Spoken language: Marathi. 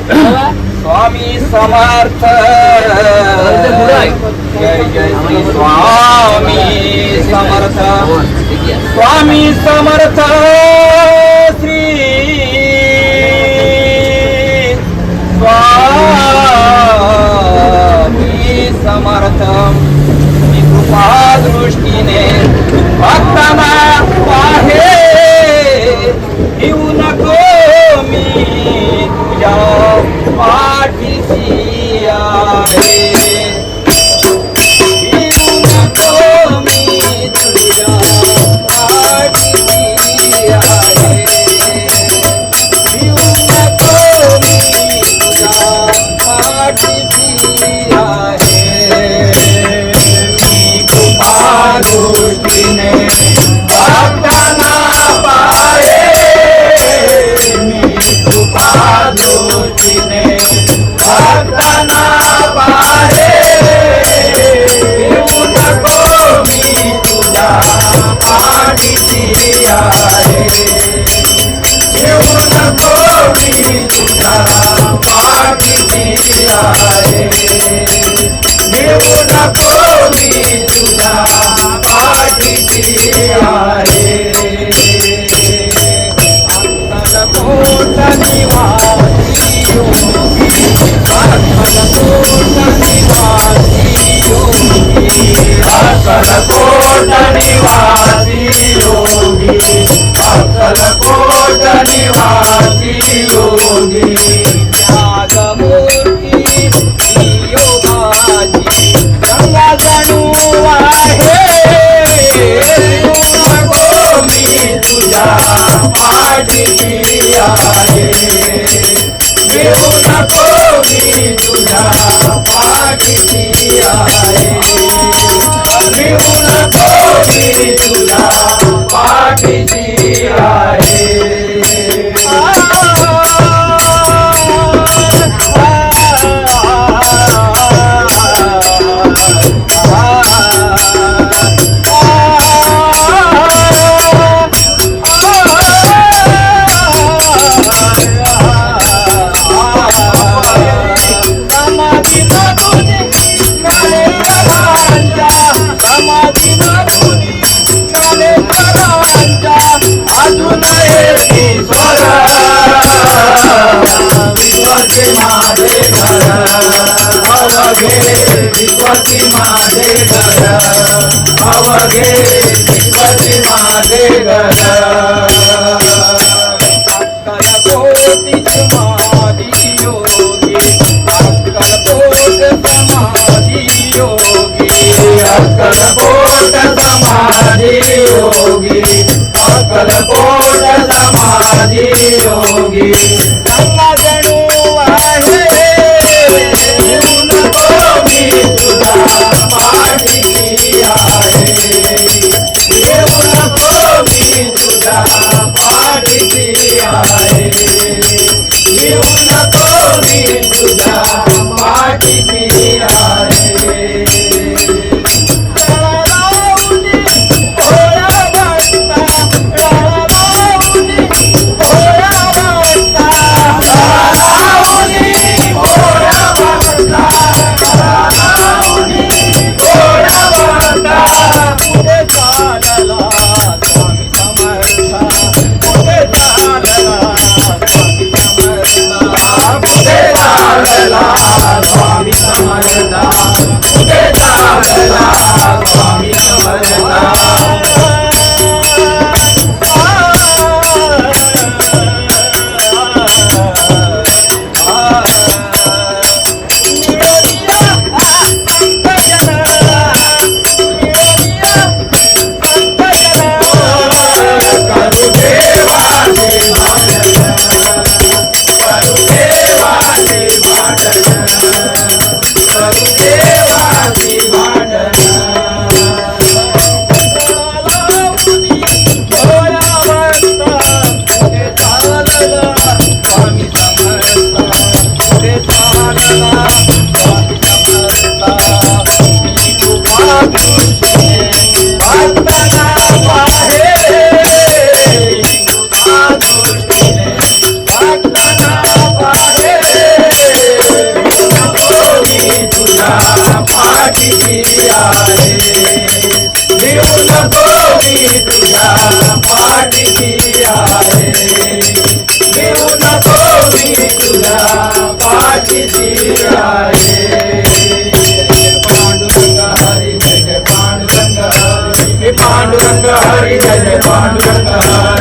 स्वामी समर्थ जय जय श्री स्वामी समर्थ स्वामी समर्थ श्री स्वामी समर्थ कृपा दृष्टीने भक्तांना पाहे येऊ नको मी तुझ्या पाठीशी आहे येऊ नको मी तुझ्या पाठीशी आहे येऊ नको मी तुझ्या पाठीशी आहे मी कृपा दृष्टीने भक्तांना पाहे दृष्टीने भक्तांना पाहे येऊ नको मी तुझ्या पाठीशी आहे येऊ नको मी तुझ्या पाठीशी आहे येऊ नको मी तुझ्या पाठीशी आहे अक्कलकोट निवासी योगी अक्कलकोट निवासी योगी अक्कलकोट निवासी योगी अक्कलकोट निवासी योगी नागमूर्ती योगाची गंगा जणू आहे नको मी तुझ्या पाठीशी आहे येऊ नको मी तुझ्या पाठीशी आहे येऊ नको मी तुझ्या पाठीशी आहे विश्वती माझे घर अवघे विश्वती माझे घर अक्कलकोटी समाधी योगी अक्कलकोट समाधी योगी अक्कलकोट समाधी योगी अक्कलकोट समाधी योगी गंगा जणू आहे येऊ नको मी तुझ्या पाठीशी आहे येऊ नको मी तुझ्या पाठीशी आहे येऊ नको मी तुझ्या पाठीशी आहे स्वामी समर्थ कुठे चालला स्वामी समर्थ पाठीशी आहे भिवू नको मी तुझ्या पाठीशी आहे भिवू नको मी तुझ्या पाठीशी आहे जय पांडुरंग हरी जय पांडुरंग हरी पांडुरंग हरी जय पांडुरंग हरी